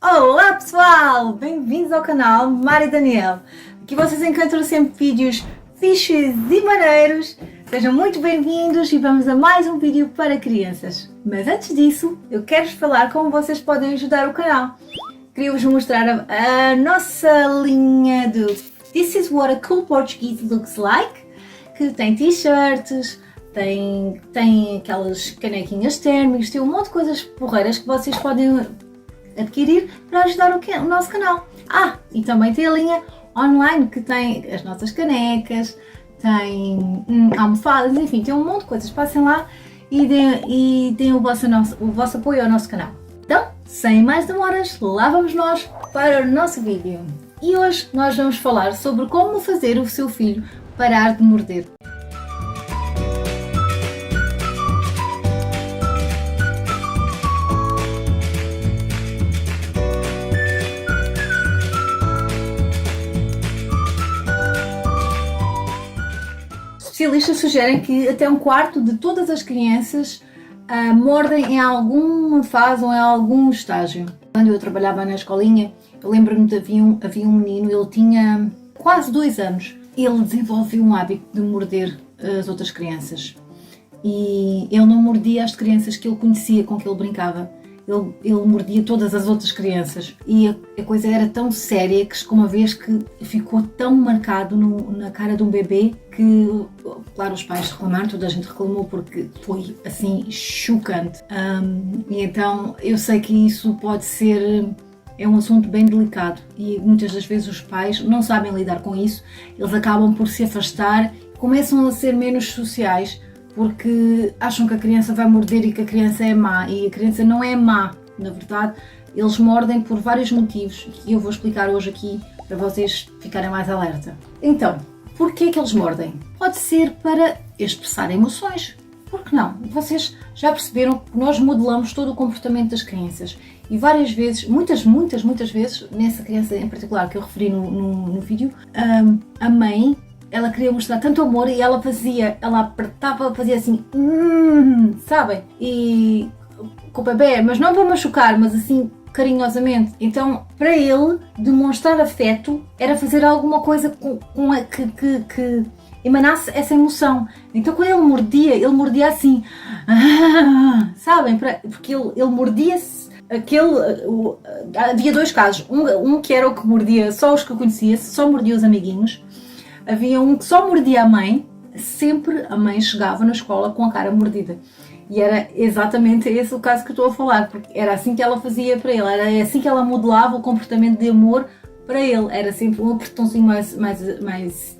Olá pessoal, bem-vindos ao canal Mari Daniel. Aqui vocês encontram sempre vídeos fixes e maneiros. Sejam muito bem-vindos e vamos a mais um vídeo para crianças. Mas antes disso, eu quero-vos falar como vocês podem ajudar o canal. Queria-vos mostrar a nossa linha do This is what a cool Portuguese looks like, que tem t-shirts, tem aquelas canequinhas térmicas, tem um monte de coisas porreiras que vocês podem adquirir para ajudar o nosso canal. E também tem a linha online que tem as nossas canecas, tem almofadas, enfim, tem um monte de coisas. Passem lá e deem o vosso apoio ao nosso canal. Então, sem mais demoras, lá vamos nós para o nosso vídeo. E hoje nós vamos falar sobre como fazer o seu filho parar de morder. Especialistas sugerem que até um quarto de todas as crianças mordem em alguma fase ou em algum estágio. Quando eu trabalhava na escolinha, eu lembro-me de havia um menino, ele tinha quase 2 anos. Ele desenvolveu um hábito de morder as outras crianças. E ele não mordia as crianças que ele conhecia, com que ele brincava. Ele mordia todas as outras crianças e a coisa era tão séria que chegou uma vez que ficou tão marcado na cara de um bebê que, claro, os pais reclamaram, toda a gente reclamou porque foi assim chocante. E então eu sei que isso pode ser, é um assunto bem delicado e muitas das vezes os pais não sabem lidar com isso, eles acabam por se afastar, começam a ser menos sociais, porque acham que a criança vai morder e que a criança é má, e a criança não é má, na verdade. Eles mordem por vários motivos que eu vou explicar hoje aqui para vocês ficarem mais alerta. Então, porquê que eles mordem? Pode ser para expressar emoções, por que não? Vocês já perceberam que nós modelamos todo o comportamento das crianças e várias vezes, muitas vezes, nessa criança em particular que eu referi no vídeo, a mãe, ela queria mostrar tanto amor e ela apertava, fazia assim, sabem? E com o bebê, mas não para machucar, mas assim, carinhosamente. Então, para ele, demonstrar afeto era fazer alguma coisa que emanasse essa emoção. Então, quando ele mordia assim, sabem? Porque ele mordia-se. Havia 2 casos, um que era o que mordia só os que conhecia, só mordia os amiguinhos. Havia um que só mordia a mãe, sempre a mãe chegava na escola com a cara mordida. E era exatamente esse o caso que eu estou a falar, porque era assim que ela fazia para ele, era assim que ela modelava o comportamento de amor para ele. Era sempre um apertãozinho mais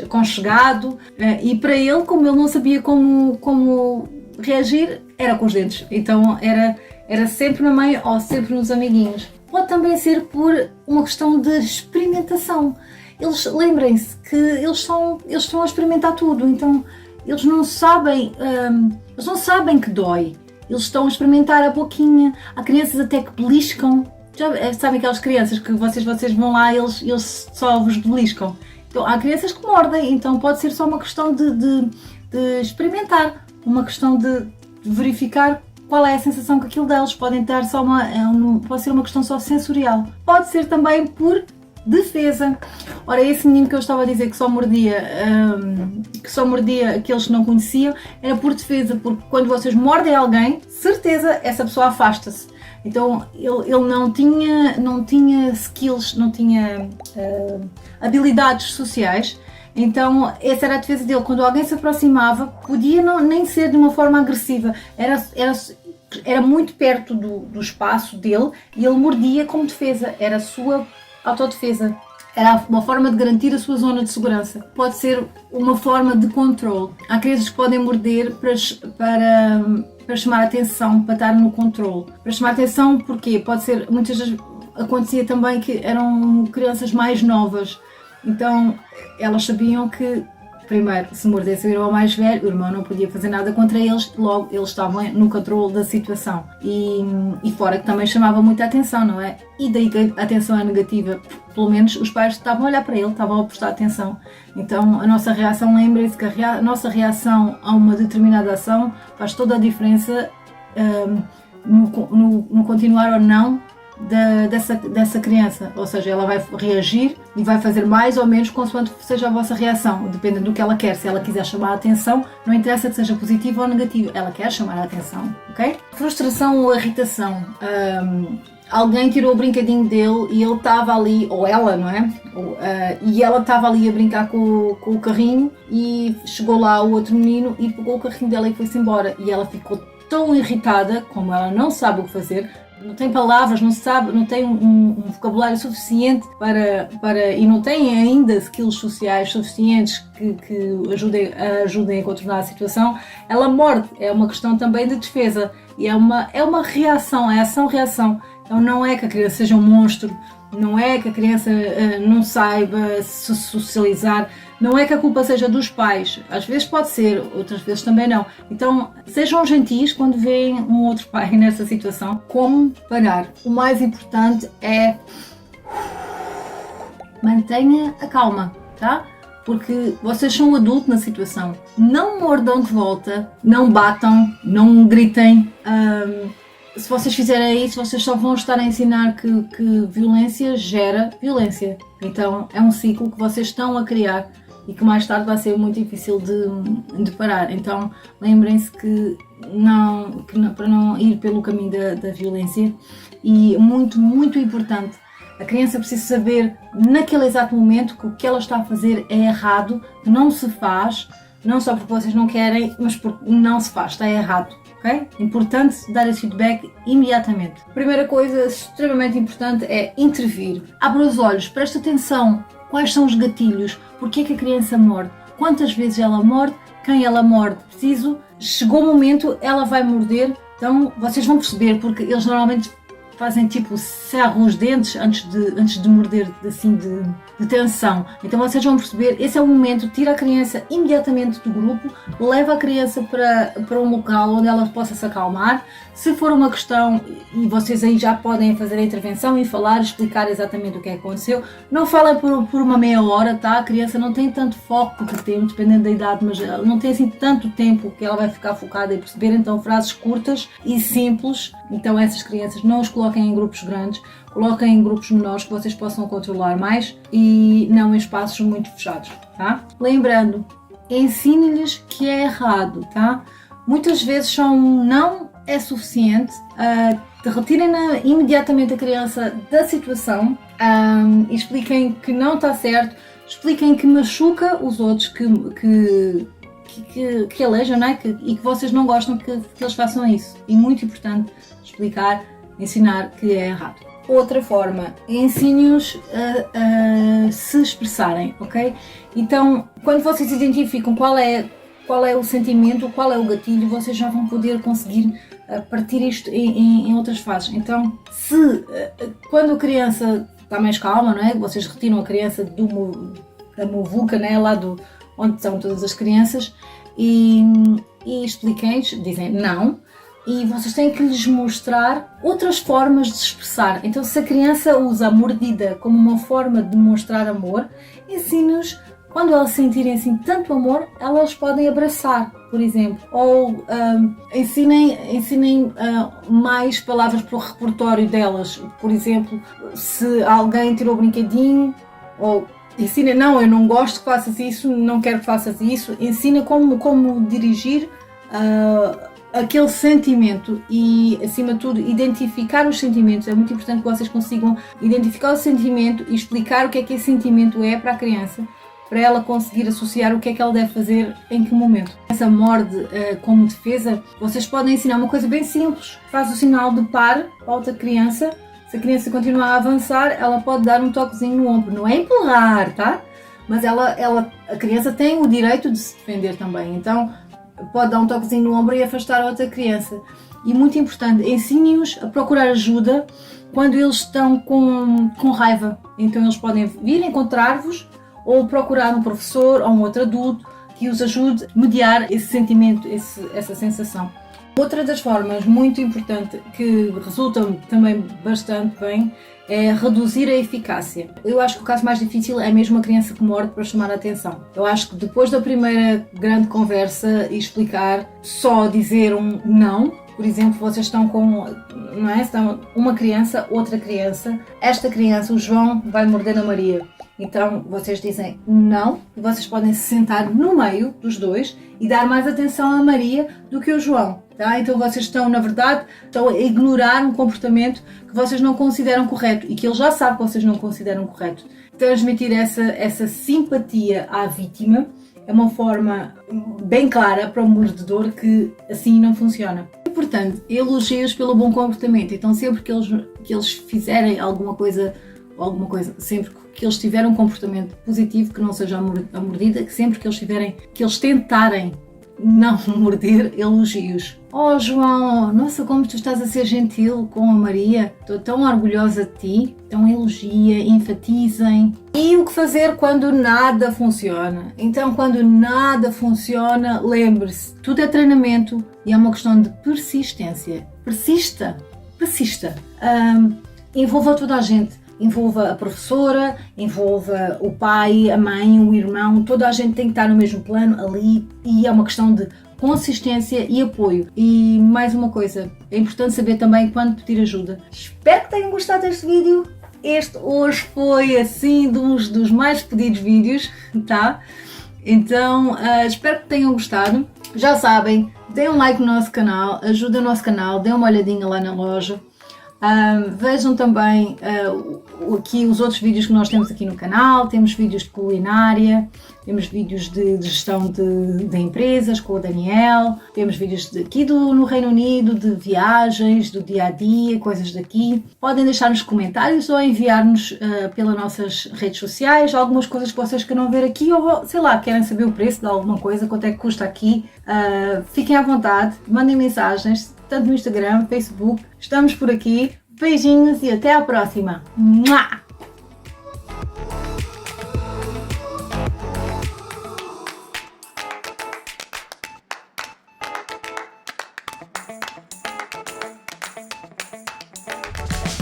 aconchegado, e para ele, como ele não sabia como reagir, era com os dentes. Então era sempre na mãe ou sempre nos amiguinhos. Pode também ser por uma questão de experimentação. Eles, lembrem-se que eles estão a experimentar tudo, então eles não sabem que dói. Eles estão a experimentar a boquinha. Há crianças até que beliscam. Já sabem aquelas crianças que vocês vão lá e eles só vos beliscam. Então há crianças que mordem, então pode ser só uma questão de experimentar, uma questão de verificar qual é a sensação que aquilo deles. Podem estar pode ser uma questão só sensorial. Pode ser também por defesa. Ora, esse menino que eu estava a dizer que só mordia aqueles que não conheciam, era por defesa, porque quando vocês mordem alguém, certeza, essa pessoa afasta-se. Então ele não tinha skills, não tinha habilidades sociais, então essa era a defesa dele. Quando alguém se aproximava, podia nem ser de uma forma agressiva, era muito perto do espaço dele e ele mordia como defesa, era a sua autodefesa. Era uma forma de garantir a sua zona de segurança. Pode ser uma forma de controle. Há crianças que podem morder para chamar a atenção, para estar no controle. Para chamar a atenção, porquê? Pode ser, muitas vezes acontecia também que eram crianças mais novas. Então elas sabiam que, primeiro, se mordesse o irmão mais velho, o irmão não podia fazer nada contra eles, logo eles estavam no controle da situação. E fora que também chamava muita atenção, não é? E daí que a atenção é negativa, pelo menos os pais estavam a olhar para ele, estavam a prestar atenção. Então a nossa reação, lembrem-se que a nossa reação a uma determinada ação faz toda a diferença no continuar ou não dessa criança, ou seja, ela vai reagir e vai fazer mais ou menos consoante seja a vossa reação, dependendo do que ela quer. Se ela quiser chamar a atenção, não interessa que seja positivo ou negativo, ela quer chamar a atenção, ok? Frustração ou irritação. Alguém tirou o brinquedinho dele e ele estava ali, ou ela, não é? E ela estava ali a brincar com o carrinho e chegou lá o outro menino e pegou o carrinho dela e foi-se embora. E ela ficou tão irritada, como ela não sabe o que fazer, não tem palavras, não tem um vocabulário suficiente e não tem ainda skills sociais suficientes que ajudem a contornar a situação, ela morde. É uma questão também de defesa e é uma reação, é ação-reação. Então não é que a criança seja um monstro, não é que a criança não saiba se socializar, não é que a culpa seja dos pais. Às vezes pode ser, outras vezes também não. Então sejam gentis quando veem um outro pai nessa situação. Como parar? O mais importante é mantenha a calma, tá? Porque vocês são um adulto na situação. Não mordam de volta, não batam, não gritem. Se vocês fizerem isso, vocês só vão estar a ensinar que violência gera violência. Então é um ciclo que vocês estão a criar e que mais tarde vai ser muito difícil de parar. Então lembrem-se para não ir pelo caminho da violência. E muito, muito importante, a criança precisa saber naquele exato momento que o que ela está a fazer é errado, que não se faz, não só porque vocês não querem, mas porque não se faz, está errado. Okay? Importante dar esse feedback imediatamente. Primeira coisa extremamente importante é intervir. Abra os olhos, preste atenção. Quais são os gatilhos? Porquê é que a criança morde? Quantas vezes ela morde? Quem ela morde? Chegou o momento, ela vai morder. Então vocês vão perceber, porque eles normalmente fazem tipo cerram os dentes antes de morder, assim, de tensão. Então vocês vão perceber, esse é o momento, tira a criança imediatamente do grupo, leva a criança para um local onde ela possa se acalmar. Se for uma questão, e vocês aí já podem fazer a intervenção e falar, explicar exatamente o que aconteceu. Não fala por uma meia hora, tá? A criança não tem tanto foco que tem, dependendo da idade, mas não tem assim tanto tempo que ela vai ficar focada e perceber. Então frases curtas e simples. Então essas crianças não os coloquem em grupos grandes, coloquem em grupos menores que vocês possam controlar mais e não em espaços muito fechados, tá? Lembrando, ensine-lhes que é errado, tá? Muitas vezes só um não é suficiente. Retirem imediatamente a criança da situação, expliquem que não está certo, expliquem que machuca os outros, que alejam, não é? E que vocês não gostam que eles façam isso. E muito importante explicar, ensinar que é errado. Outra forma, ensine-os a se expressarem, ok? Então, quando vocês identificam qual é o sentimento, qual é o gatilho, vocês já vão poder conseguir partir isto em outras fases. Então, quando a criança está mais calma, não é? Vocês retiram a criança da muvuca, né? Lá onde estão todas as crianças e expliquem-lhes, dizem não. E vocês têm que lhes mostrar outras formas de se expressar. Então, se a criança usa a mordida como uma forma de mostrar amor, ensine-os, quando elas sentirem assim tanto amor, elas podem abraçar, por exemplo. Ou ensinem mais palavras para o repertório delas. Por exemplo, se alguém tirou o brinquedinho, ou ensina, não, eu não gosto que faças isso, não quero que faças isso. Ensina como dirigir aquele sentimento e, acima de tudo, identificar os sentimentos. É muito importante que vocês consigam identificar o sentimento e explicar o que é que esse sentimento é para a criança, para ela conseguir associar o que é que ela deve fazer em que momento. Essa morde como defesa, vocês podem ensinar uma coisa bem simples. Faz o sinal de par para a outra criança. Se a criança continuar a avançar, ela pode dar um toquezinho no ombro. Não é empurrar, tá? Mas a criança tem o direito de se defender também. Então, pode dar um toquezinho no ombro e afastar a outra criança. E muito importante, ensine-os a procurar ajuda quando eles estão com raiva. Então eles podem vir encontrar-vos ou procurar um professor ou um outro adulto que os ajude a mediar esse sentimento, essa sensação. Outra das formas muito importante que resulta também bastante bem é reduzir a eficácia. Eu acho que o caso mais difícil é mesmo a criança que morde para chamar a atenção. Eu acho que depois da primeira grande conversa e explicar, só dizer um não Por exemplo, vocês estão com, não é? Estão uma criança, outra criança. Esta criança, o João, vai morder a Maria. Então vocês dizem não, e vocês podem se sentar no meio dos dois e dar mais atenção à Maria do que ao João. Tá? Então vocês estão, na verdade, estão a ignorar um comportamento que vocês não consideram correto e que ele já sabe que vocês não consideram correto. Transmitir essa simpatia à vítima é uma forma bem clara para o mordedor que assim não funciona. Portanto, elogios pelo bom comportamento. Então sempre que eles fizerem alguma coisa, sempre que eles tiverem um comportamento positivo, que não seja a mordida, que sempre que eles tentarem não morder, elogios. Oh João, nossa, como tu estás a ser gentil com a Maria, estou tão orgulhosa de ti. Então elogia, enfatizem. E o que fazer quando nada funciona? Então quando nada funciona, lembre-se, tudo é treinamento e é uma questão de persistência. Persista. Envolva toda a gente. Envolva a professora, envolva o pai, a mãe, o irmão, toda a gente tem que estar no mesmo plano ali e é uma questão de consistência e apoio. E mais uma coisa, é importante saber também quando pedir ajuda. Espero que tenham gostado deste vídeo. Este hoje foi assim dos mais pedidos vídeos, tá? Então espero que tenham gostado. Já sabem, deem um like no nosso canal, ajudem o nosso canal, deem uma olhadinha lá na loja. Vejam também aqui os outros vídeos que nós temos aqui no canal. Temos vídeos de culinária, temos vídeos de gestão de empresas com o Daniel, temos vídeos aqui no Reino Unido, de viagens, do dia a dia, coisas daqui. Podem deixar nos comentários ou enviar-nos pelas nossas redes sociais algumas coisas que vocês queiram ver aqui ou, sei lá, querem saber o preço de alguma coisa, quanto é que custa aqui. Fiquem à vontade, mandem mensagens, tanto no Instagram, Facebook. Estamos por aqui. Beijinhos e até à próxima. Mua!